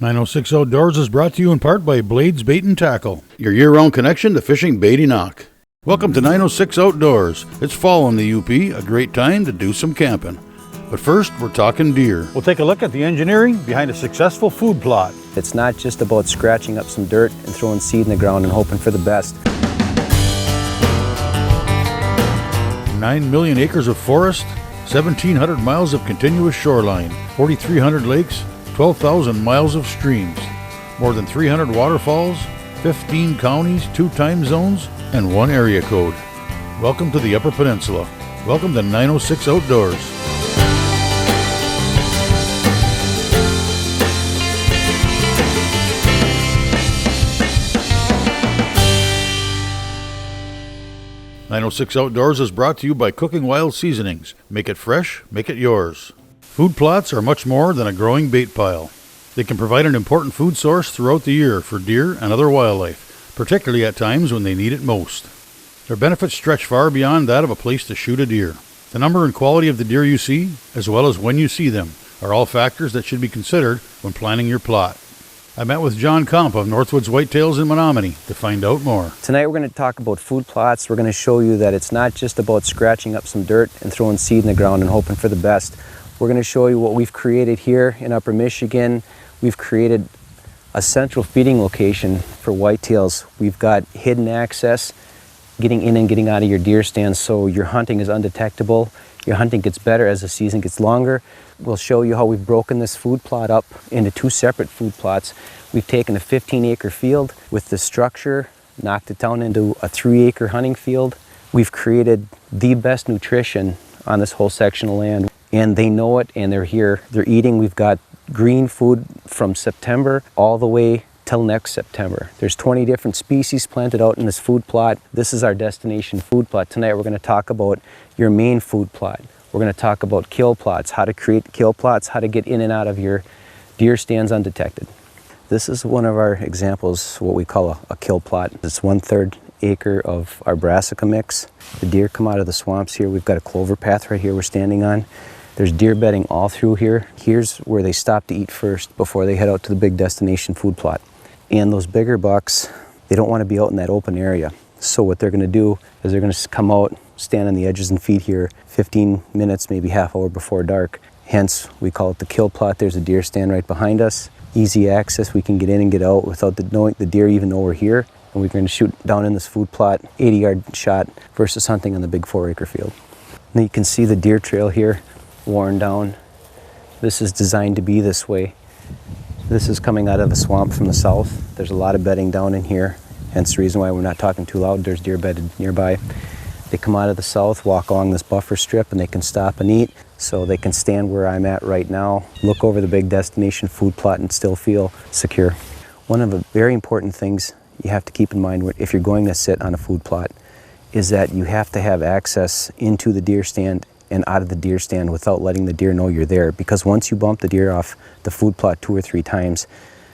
906 Outdoors is brought to you in part by Blades Bait and Tackle, your year-round connection to fishing bait enoch. Welcome to 906 Outdoors. It's fall in the UP, a great time to do some camping. But first, we're talking deer. We'll take a look at the engineering behind a successful food plot. It's not just about scratching up some dirt and throwing seed in the ground and hoping for the best. 9 million acres of forest, 1,700 miles of continuous shoreline, 4,300 lakes, 12,000 miles of streams, more than 300 waterfalls, 15 counties, 2 time zones, and 1 area code. Welcome to the Upper Peninsula. Welcome to 906 Outdoors. "906 Outdoors" is brought to you by Cooking Wild Seasonings. Make it fresh, make it yours. Food plots are much more than a growing bait pile. They can provide an important food source throughout the year for deer and other wildlife, particularly at times when they need it most. Their benefits stretch far beyond that of a place to shoot a deer. The number and quality of the deer you see, as well as when you see them, are all factors that should be considered when planning your plot. I met with John Comp of Northwoods Whitetails in Menominee to find out more. Tonight we're going to talk about food plots. We're going to show you that it's not just about scratching up some dirt and throwing seed in the ground and hoping for the best. We're going to show you what we've created here in Upper Michigan. We've created a central feeding location for whitetails. We've got hidden access, getting in and getting out of your deer stands so your hunting is undetectable. Your hunting gets better as the season gets longer. We'll show you how we've broken this food plot up into 2 separate food plots. We've taken a 15-acre field with the structure, knocked it down into a 3-acre hunting field. We've created the best nutrition on this whole section of land, and they know it, and they're here. They're eating. We've got green food from September all the way till next September. There's 20 different species planted out in this food plot. This is our destination food plot. Tonight we're going to talk about your main food plot. We're going to talk about kill plots, how to create kill plots, how to get in and out of your deer stands undetected. This is one of our examples, what we call a kill plot. It's 1/3 acre of our brassica mix. The deer come out of the swamps here. We've got a clover path right here we're standing on. There's deer bedding all through here. Here's where they stop to eat first before they head out to the big destination food plot. And those bigger bucks, they don't want to be out in that open area. So what they're going to do is they're going to come out, stand on the edges and feed here 15 minutes, maybe half hour before dark. Hence, we call it the kill plot. There's a deer stand right behind us. Easy access. We can get in and get out without knowing the deer even know we're here. And we're going to shoot down in this food plot, 80-yard shot versus hunting on the big 4-acre field. And you can see the deer trail here, worn down. This is designed to be this way. This is coming out of the swamp from the south. There's a lot of bedding down in here, hence the reason why we're not talking too loud. There's deer bedded nearby. They come out of the south, walk along this buffer strip, and they can stop and eat. So they can stand where I'm at right now, look over the big destination food plot and still feel secure. One of the very important things you have to keep in mind if you're going to sit on a food plot is that you have to have access into the deer stand and out of the deer stand without letting the deer know you're there, because once you bump the deer off the food plot 2 or 3 times,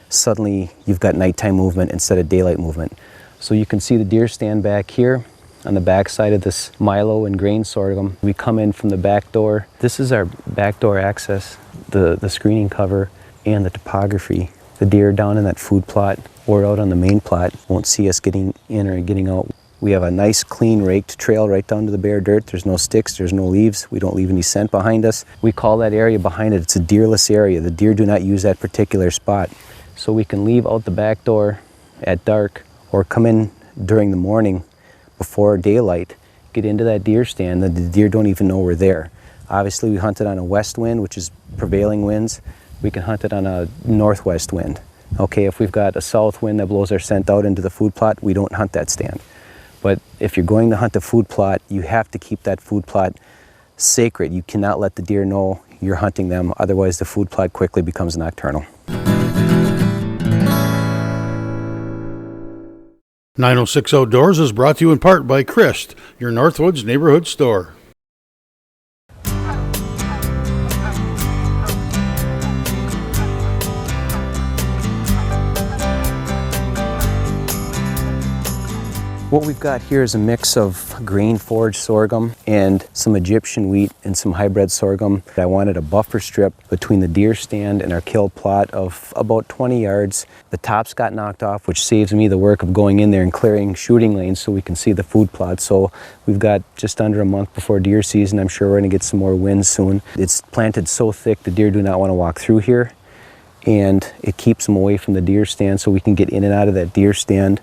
suddenly you've got nighttime movement instead of daylight movement. So you can see the deer stand back here on the back side of this milo and grain sorghum. We come in from the back door. This is our back door access, the screening cover and the topography. The deer down in that food plot or out on the main plot won't see us getting in or getting out. We have a nice clean raked trail right down to the bare dirt. There's no sticks, there's no leaves. We don't leave any scent behind us. We call that area behind it, it's a deerless area. The deer do not use that particular spot. So we can leave out the back door at dark or come in during the morning before daylight, get into that deer stand, and the deer don't even know we're there. Obviously we hunt it on a west wind, which is prevailing winds. We can hunt it on a northwest wind. Okay, if we've got a south wind that blows our scent out into the food plot, we don't hunt that stand. But if you're going to hunt a food plot, you have to keep that food plot sacred. You cannot let the deer know you're hunting them, otherwise the food plot quickly becomes nocturnal. 906 Outdoors is brought to you in part by Christ, your Northwoods neighborhood store. What we've got here is a mix of grain forage sorghum and some Egyptian wheat and some hybrid sorghum. I wanted a buffer strip between the deer stand and our kill plot of about 20 yards. The tops got knocked off, which saves me the work of going in there and clearing shooting lanes so we can see the food plot. So we've got just under a month before deer season. I'm sure we're gonna get some more wind soon. It's planted so thick the deer do not want to walk through here, and it keeps them away from the deer stand so we can get in and out of that deer stand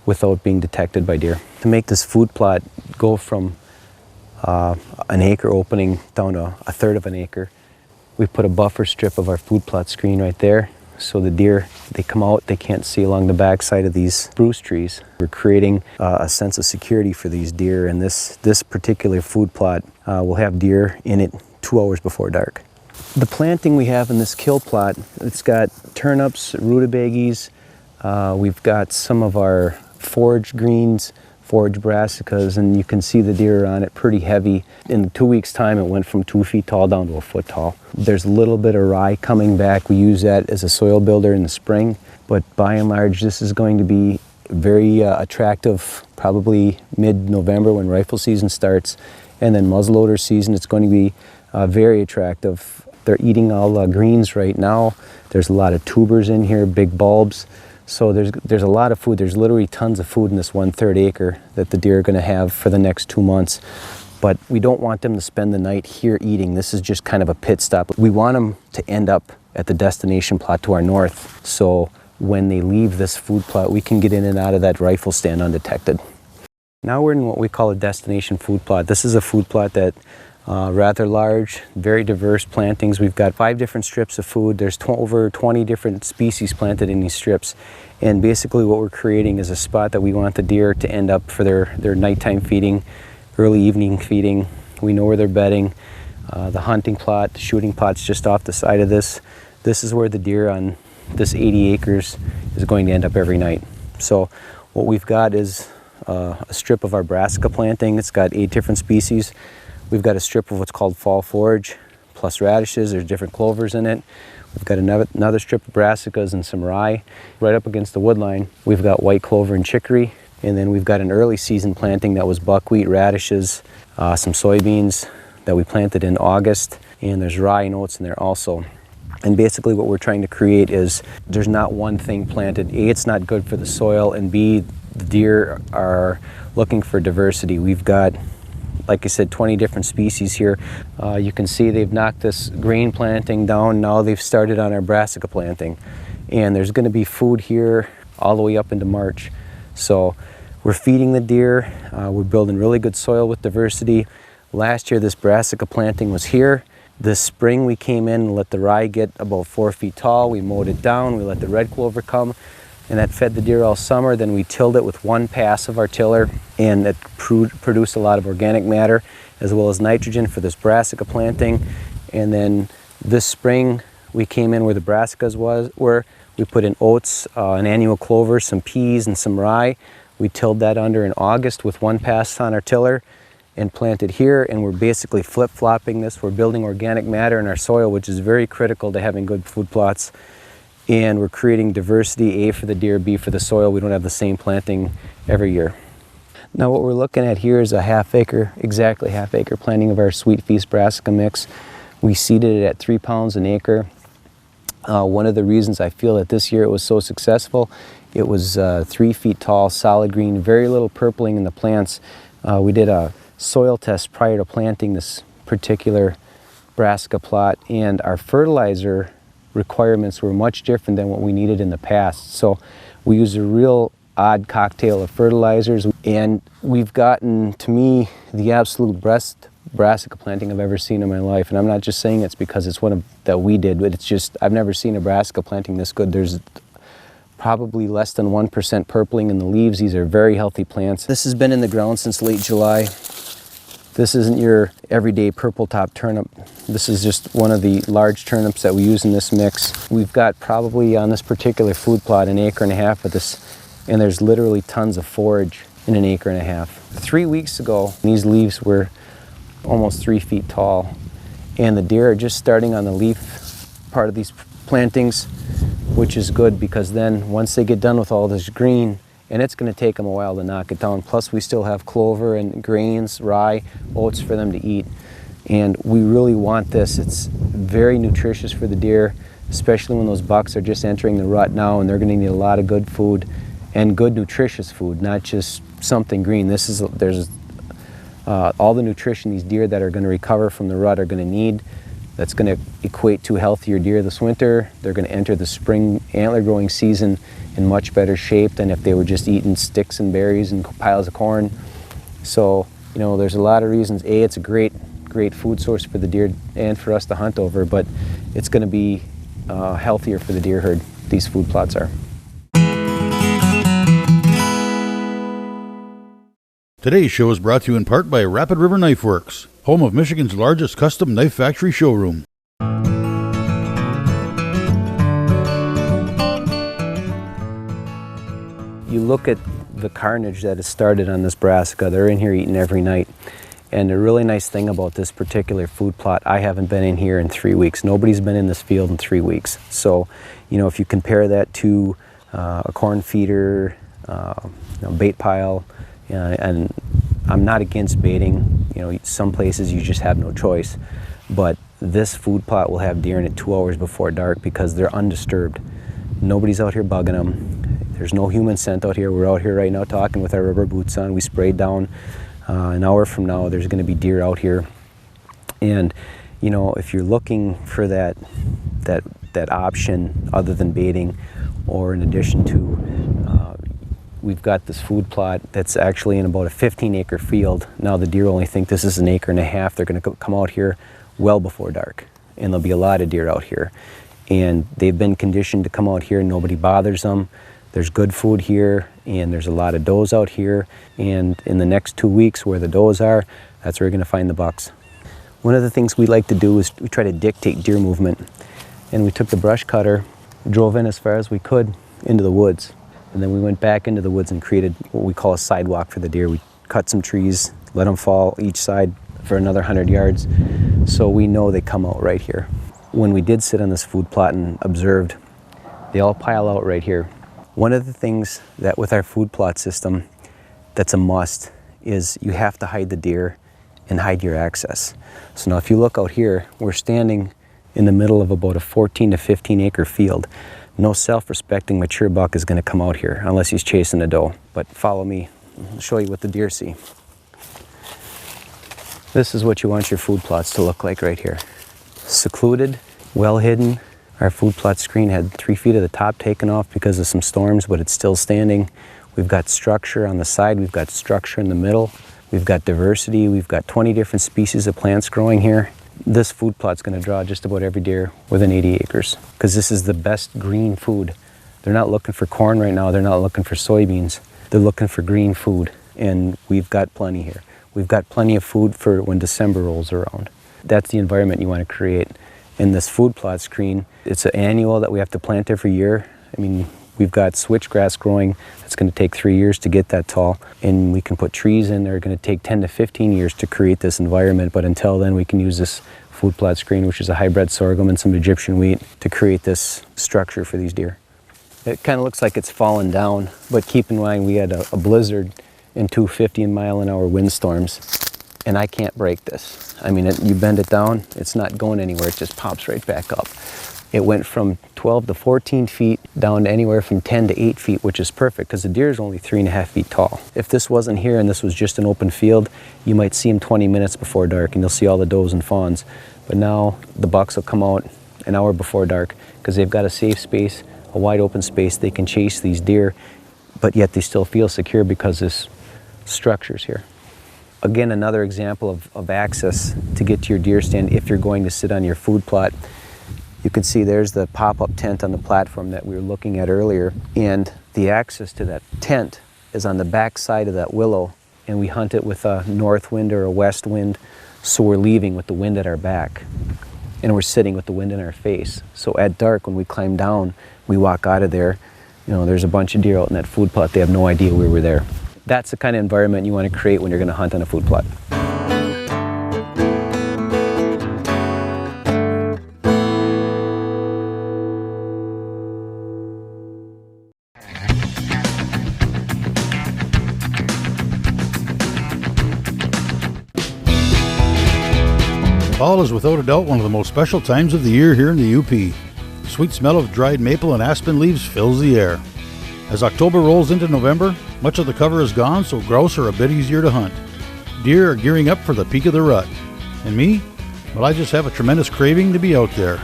without being detected by deer. To make this food plot go from an acre opening down to a third of an acre, we put a buffer strip of our food plot screen right there, so the deer, they come out, they can't see along the back side of these spruce trees. We're creating a sense of security for these deer, and this particular food plot will have deer in it 2 hours before dark. The planting we have in this kill plot, it's got turnips, rutabagas, we've got some of our forage greens, forage brassicas, and you can see the deer on it pretty heavy. In 2 weeks' time, it went from 2 feet tall down to a foot tall. There's a little bit of rye coming back. We use that as a soil builder in the spring, but by and large, this is going to be very attractive, probably mid-November when rifle season starts, and then muzzleloader season, it's going to be very attractive. They're eating all the greens right now. There's a lot of tubers in here, big bulbs. So there's a lot of food. There's literally tons of food in this 1/3 acre that the deer are going to have for the next 2 months. But we don't want them to spend the night here eating. This is just kind of a pit stop. We want them to end up at the destination plot to our north. So when they leave this food plot, we can get in and out of that rifle stand undetected. Now we're in what we call a destination food plot. This is a food plot that rather large, very diverse plantings. We've got 5 different strips of food. There's over 20 different species planted in these strips. And basically what we're creating is a spot that we want the deer to end up for their nighttime feeding, early evening feeding. We know where they're bedding. The hunting plot, the shooting plot's just off the side of this. This is where the deer on this 80 acres is going to end up every night. So what we've got is a strip of our brassica planting. It's got 8 different species. We've got a strip of what's called fall forage, plus radishes. There's different clovers in it. We've got another strip of brassicas and some rye. Right up against the wood line, we've got white clover and chicory. And then we've got an early season planting that was buckwheat, radishes, some soybeans that we planted in August. And there's rye and oats in there also. And basically what we're trying to create is there's not one thing planted. A, it's not good for the soil, and B, the deer are looking for diversity. We've got, like I said, 20 different species here. You can see they've knocked this grain planting down. Now they've started on our brassica planting. And there's gonna be food here all the way up into March. So we're feeding the deer. We're building really good soil with diversity. Last year, this brassica planting was here. This spring, we came in and let the rye get about 4 feet tall. We mowed it down. We let the red clover come, and that fed the deer all summer. Then we tilled it with one pass of our tiller, and it produced a lot of organic matter as well as nitrogen for this brassica planting. And then this spring, we came in where the brassicas were. We put in oats, an annual clover, some peas, and some rye. We tilled that under in August with one pass on our tiller and planted here, and we're basically flip-flopping this. We're building organic matter in our soil, which is very critical to having good food plots. And we're creating diversity, A, for the deer, B, for the soil. We don't have the same planting every year. Now what we're looking at here is a half-acre, exactly half-acre planting of our Sweet Feast brassica mix. We seeded it at 3 pounds an acre. One of the reasons I feel that this year it was so successful, it was 3 feet tall, solid green, very little purpling in the plants. We did a soil test prior to planting this particular brassica plot, and our fertilizer requirements were much different than what we needed in the past. So we used a real odd cocktail of fertilizers, and we've gotten, to me, the absolute best brassica planting I've ever seen in my life. And I'm not just saying it's because it's one that we did, but it's just, I've never seen a brassica planting this good. There's probably less than 1% purpling in the leaves. These are very healthy plants. This has been in the ground since late July. This isn't your everyday purple top turnip. This is just one of the large turnips that we use in this mix. We've got probably on this particular food plot 1.5 acres of this, and there's literally tons of forage in 1.5 acres. 3 weeks ago, these leaves were almost 3 feet tall, and the deer are just starting on the leaf part of these plantings, which is good because then once they get done with all this green and it's going to take them a while to knock it down. Plus we still have clover and grains, rye, oats for them to eat. And we really want this. It's very nutritious for the deer, especially when those bucks are just entering the rut now, and they're going to need a lot of good food and good nutritious food, not just something green. There's all the nutrition these deer that are going to recover from the rut are going to need. That's going to equate to healthier deer this winter. They're going to enter the spring antler growing season in much better shape than if they were just eating sticks and berries and piles of corn. So, you know, there's a lot of reasons. A, it's a great food source for the deer and for us to hunt over, but it's going to be healthier for the deer herd. These food plots are. Today's show is brought to you in part by Rapid River Knife Works, home of Michigan's largest custom knife factory showroom. You look at the carnage that has started on this brassica. They're in here eating every night. And the really nice thing about this particular food plot, I haven't been in here in 3 weeks. Nobody's been in this field in 3 weeks. So, you know, if you compare that to a corn feeder, bait pile, and I'm not against baiting. You know, some places you just have no choice. But this food plot will have deer in it 2 hours before dark because they're undisturbed. Nobody's out here bugging them. There's no human scent out here. We're out here right now talking with our rubber boots on. We sprayed down. An hour from now, there's going to be deer out here. And, you know, if you're looking for that option other than baiting, or in addition to, we've got this food plot that's actually in about a 15-acre field. Now the deer only think this is an acre and a half. They're going to come out here well before dark, and there'll be a lot of deer out here. And they've been conditioned to come out here. Nobody bothers them. There's good food here, and there's a lot of does out here. And in the next 2 weeks, where the does are, that's where you're going to find the bucks. One of the things we like to do is we try to dictate deer movement. And we took the brush cutter, drove in as far as we could into the woods. And then we went back into the woods and created what we call a sidewalk for the deer. We cut some trees, let them fall each side for another 100 yards, so we know they come out right here. When we did sit on this food plot and observed, they all pile out right here. One of the things that with our food plot system that's a must is you have to hide the deer and hide your access. So now if you look out here, we're standing in the middle of about a 14 to 15 acre field. No self-respecting mature buck is going to come out here unless he's chasing a doe. But follow me, I'll show you what the deer see. This is what you want your food plots to look like right here. Secluded, well hidden. Our food plot screen had 3 feet of the top taken off because of some storms, but it's still standing. We've got structure on the side, we've got structure in the middle, we've got diversity, we've got 20 different species of plants growing here. This food plot's going to draw just about every deer within 80 acres because this is the best green food. They're not looking for corn right now, they're not looking for soybeans, they're looking for green food, and we've got plenty here. We've got plenty of food for when December rolls around. That's the environment you want to create. In this food plot screen, it's an annual that we have to plant every year. I mean, we've got switchgrass growing. It's going to take 3 years to get that tall. And we can put trees in. They're going to take 10 to 15 years to create this environment. But until then, we can use this food plot screen, which is a hybrid sorghum and some Egyptian wheat, to create this structure for these deer. It kind of looks like it's fallen down, but keep in mind we had a blizzard and 2 50-mile-an-hour windstorms. And I can't break this. I mean, you bend it down, it's not going anywhere, it just pops right back up. It went from 12 to 14 feet down to anywhere from 10 to 8 feet, which is perfect because the deer is only 3.5 feet tall. If this wasn't here and this was just an open field, you might see them 20 minutes before dark and you'll see all the does and fawns. But now the bucks will come out an hour before dark because they've got a safe space, a wide open space. They can chase these deer, but yet they still feel secure because this structure's here. Again, another example of access to get to your deer stand if you're going to sit on your food plot. You can see there's the pop-up tent on the platform that we were looking at earlier, and the access to that tent is on the back side of that willow, and we hunt it with a north wind or a west wind, so we're leaving with the wind at our back, and we're sitting with the wind in our face. So at dark, when we climb down, we walk out of there, you know, there's a bunch of deer out in that food plot. They have no idea we were there. That's the kind of environment you want to create when you're going to hunt on a food plot. Fall is without a doubt one of the most special times of the year here in the UP. The sweet smell of dried maple and aspen leaves fills the air. As October rolls into November, much of the cover is gone, so grouse are a bit easier to hunt. Deer are gearing up for the peak of the rut. And me? Well, I just have a tremendous craving to be out there,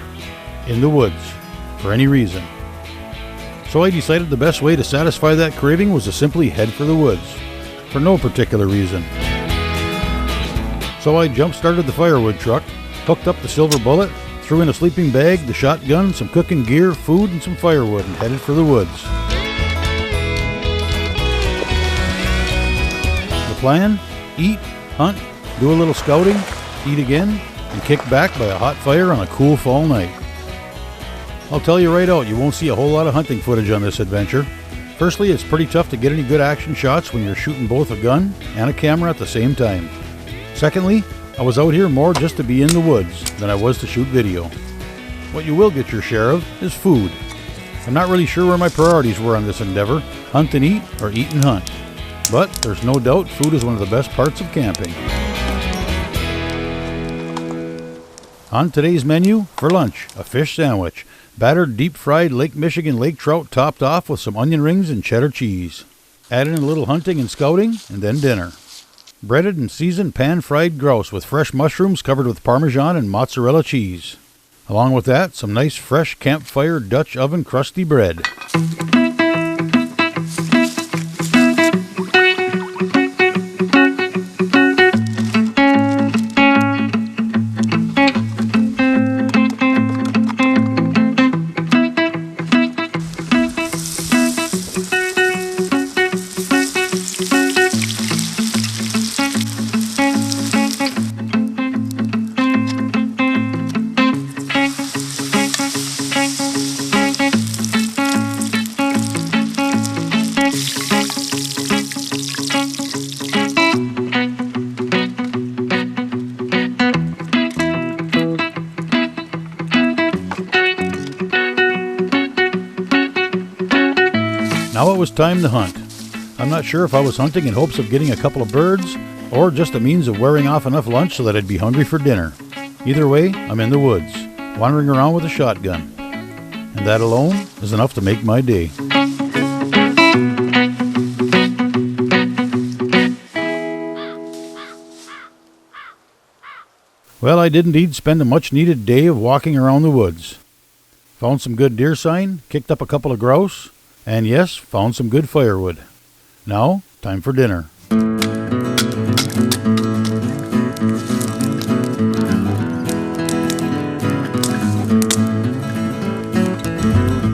in the woods, for any reason. So I decided the best way to satisfy that craving was to simply head for the woods, for no particular reason. So I jump-started the firewood truck, hooked up the silver bullet, threw in a sleeping bag, the shotgun, some cooking gear, food, and some firewood, and headed for the woods. The plan? Eat, hunt, do a little scouting, eat again, and kick back by a hot fire on a cool fall night. I'll tell you right out, you won't see a whole lot of hunting footage on this adventure. Firstly, it's pretty tough to get any good action shots when you're shooting both a gun and a camera at the same time. Secondly, I was out here more just to be in the woods than I was to shoot video. What you will get your share of is food. I'm not really sure where my priorities were on this endeavor, hunt and eat or eat and hunt. But there's no doubt food is one of the best parts of camping. On today's menu, for lunch, a fish sandwich, battered deep-fried Lake Michigan lake trout topped off with some onion rings and cheddar cheese. Add in a little hunting and scouting, and then dinner. Breaded and seasoned pan-fried grouse with fresh mushrooms covered with Parmesan and mozzarella cheese. Along with that, some nice fresh campfire Dutch oven crusty bread. Now it was time to hunt. I'm not sure if I was hunting in hopes of getting a couple of birds, or just a means of wearing off enough lunch so that I'd be hungry for dinner. Either way, I'm in the woods, wandering around with a shotgun. And that alone is enough to make my day. Well, I did indeed spend a much-needed day of walking around the woods. Found some good deer sign, kicked up a couple of grouse, and yes, found some good firewood. Now, time for dinner.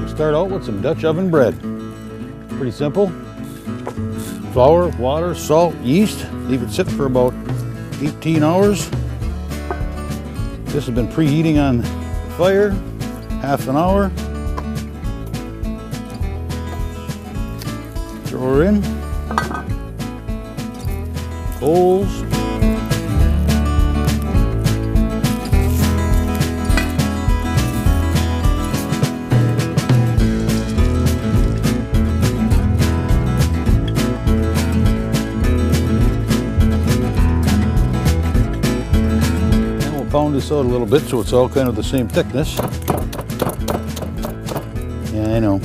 Start out with some Dutch oven bread. Pretty simple. Flour, water, salt, yeast. Leave it sit for about 18 hours. This has been preheating on the fire, half an hour. Throw her in. Coals. And we'll pound this out a little bit so it's all kind of the same thickness. Yeah, I know.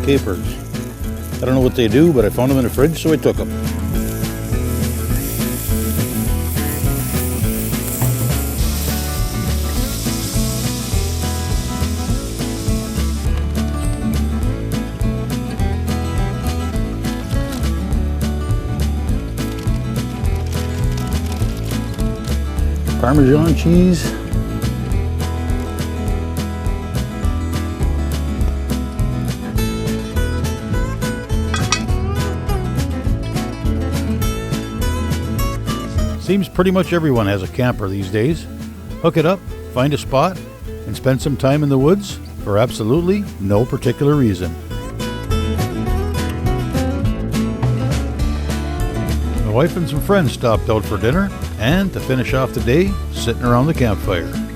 capers. I don't know what they do, but I found them in the fridge, so I took them. Parmesan cheese. Seems pretty much everyone has a camper these days. Hook it up, find a spot, and spend some time in the woods for absolutely no particular reason. My wife and some friends stopped out for dinner, and to finish off the day, sitting around the campfire.